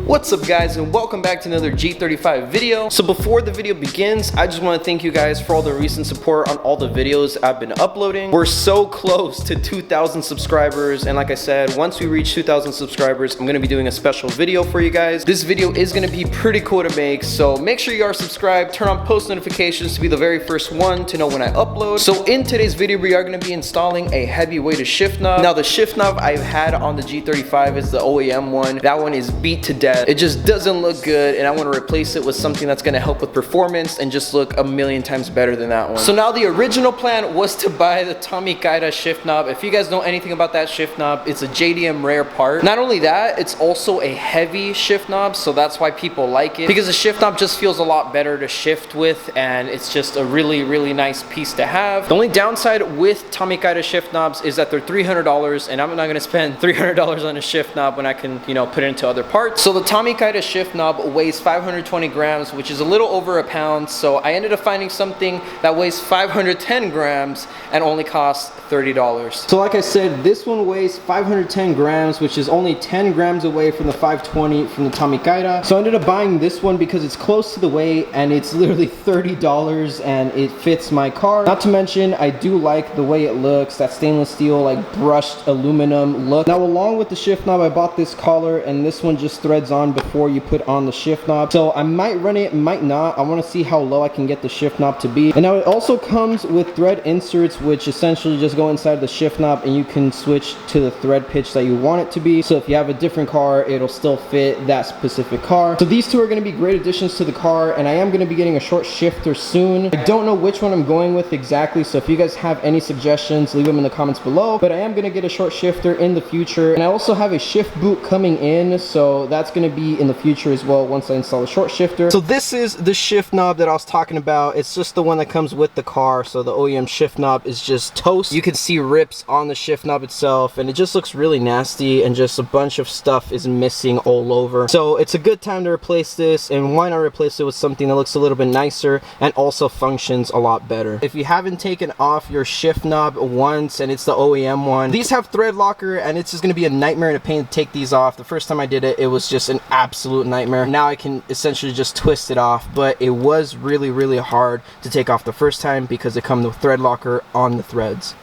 What's up guys, and welcome back to another G35 video. So before the video begins, I just want to thank you guys for all the recent support on all the videos I've been uploading. We're so close to 2,000 subscribers, and like I said, once we reach 2,000 subscribers, I'm going to be doing a special video for you guys. This video is going to be pretty cool to make, so make sure you are subscribed, turn on post notifications to be the very first one to know when I upload. So in today's video, we are going to be installing a heavy-weighted shift knob. Now the shift knob I've had on the G35 is the OEM one. That one is beat to death. It just doesn't look good, and I want to replace it with something that's going to help with performance and just look a million times better than that one. So now the original plan was to buy the kaira shift knob. If you guys know anything about that shift knob, it's a JDM rare part. Not only that, it's also a heavy shift knob, so that's why people like it, because the shift knob just feels a lot better to shift with, and it's just a really nice piece to have. The only downside with kaira shift knobs is that they're $300, and I'm not going to spend $300 on a shift knob when I can, you know, put it into other parts. So the kaira shift knob weighs 520 grams, which is a little over a pound, so I ended up finding something that weighs 510 grams and only costs $30. So like I said, this one weighs 510 grams, which is only 10 grams away from the 520 from the kaira. So I ended up buying this one because it's close to the weight, and it's literally $30, and it fits my car. Not to mention, I do like the way it looks, that stainless steel, like brushed aluminum look. Now along with the shift knob, I bought this collar, and this one just threads on before you put on the shift knob. So I might run it, might not. I want to see how low I can get the shift knob to be. And now it also comes with thread inserts, which essentially just go inside the shift knob, and you can switch to the thread pitch that you want it to be. So if you have a different car, it'll still fit that specific car. So these two are going to be great additions to the car, and I am going to be getting a short shifter soon. I don't know which one I'm going with exactly, so if you guys have any suggestions, leave them in the comments below. But I am going to get a short shifter in the future, and I also have a shift boot coming in, so that's going to be in the future as well once I install the short shifter. So this is the shift knob that I was talking about. It's just the one that comes with the car, so the OEM shift knob is just toast. You can see rips on the shift knob itself, and it just looks really nasty, and just a bunch of stuff is missing all over. So it's a good time to replace this, and why not replace it with something that looks a little bit nicer and also functions a lot better. If you haven't taken off your shift knob once, and it's the OEM one, these have thread locker, and it's just going to be a nightmare and a pain to take these off. The first time I did it, it was just an absolute nightmare. Now I can essentially just twist it off, but it was really hard to take off the first time because it comes with thread locker on the threads.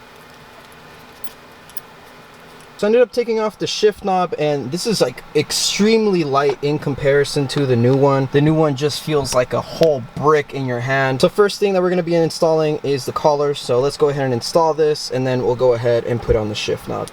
So I ended up taking off the shift knob, and this is like extremely light in comparison to the new one. The new one just feels like a whole brick in your hand. So first thing that we're going to be installing is the collar. So let's go ahead and install this, and then we'll go ahead and put on the shift knob.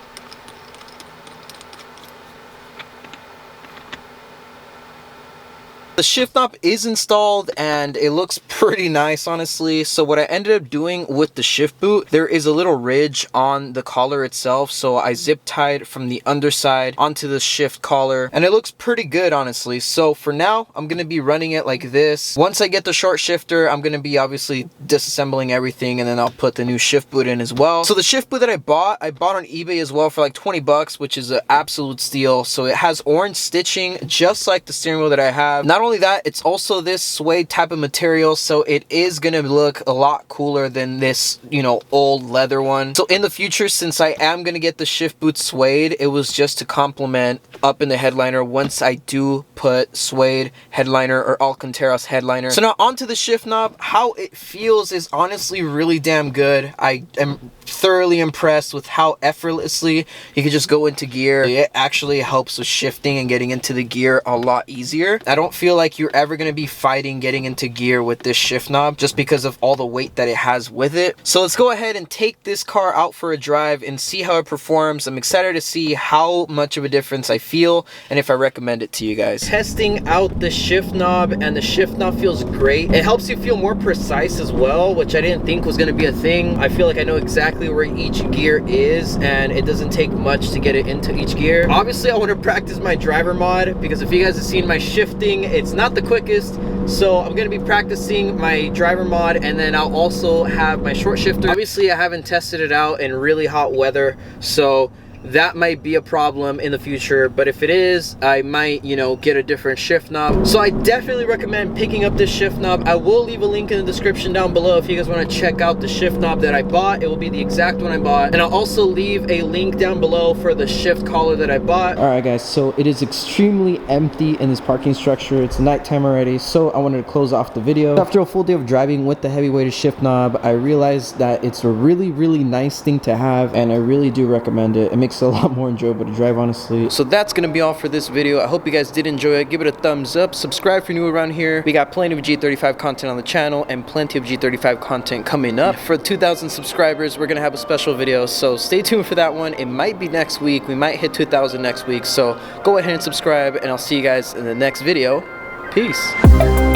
The shift knob is installed, and it looks pretty nice, honestly. So what I ended up doing with the shift boot, there is a little ridge on the collar itself, so I zip tied from the underside onto the shift collar, and it looks pretty good, honestly. So for now, I'm going to be running it like this. Once I get the short shifter, I'm going to be obviously disassembling everything, and then I'll put the new shift boot in as well. So the shift boot that I bought on eBay as well for like 20 bucks, which is an absolute steal. So it has orange stitching just like the steering wheel that I have. Not only that, it's also this suede type of material, so it is gonna look a lot cooler than this, you know, old leather one. So in the future, since I am gonna get the shift boot suede, it was just to complement up in the headliner once I do put suede headliner or Alcantara's headliner. So now onto the shift knob. How it feels is honestly really damn good. I am thoroughly impressed with how effortlessly you can just go into gear. It actually helps with shifting and getting into the gear a lot easier. I don't feel like you're ever going to be fighting getting into gear with this shift knob just because of all the weight that it has with it. So let's go ahead and take this car out for a drive and see how it performs. I'm excited to see how much of a difference I feel and if I recommend it to you guys. Testing out the shift knob, and the shift knob feels great. It helps you feel more precise as well, which I didn't think was going to be a thing. I feel like I know exactly where each gear is, and it doesn't take much to get it into each gear. Obviously I want to practice my driver mod, because if you guys have seen my shifting, it's not the quickest. So I'm going to be practicing my driver mod, and then I'll also have my short shifter. Obviously I haven't tested it out in really hot weather, so that might be a problem in the future, but if it is, I might, you know, get a different shift knob. So I definitely recommend picking up this shift knob. I will leave a link in the description down below if you guys want to check out the shift knob that I bought. It will be the exact one I bought, and I'll also leave a link down below for the shift collar that I bought. All right guys, so it is extremely empty in this parking structure. It's nighttime already, so I wanted to close off the video. After a full day of driving with the heavy-weighted shift knob, I realized that it's a really nice thing to have, and I really do recommend it. It makes it a lot more enjoyable to drive, honestly. So that's gonna be all for this video. I hope you guys did enjoy it. Give it a thumbs up, subscribe if you're new around here. We got plenty of G35 content on the channel and plenty of G35 content coming up. For 2,000 subscribers, we're gonna have a special video, so stay tuned for that one. It might be next week. We might hit 2,000 next week, so go ahead and subscribe, and I'll see you guys in the next video. Peace.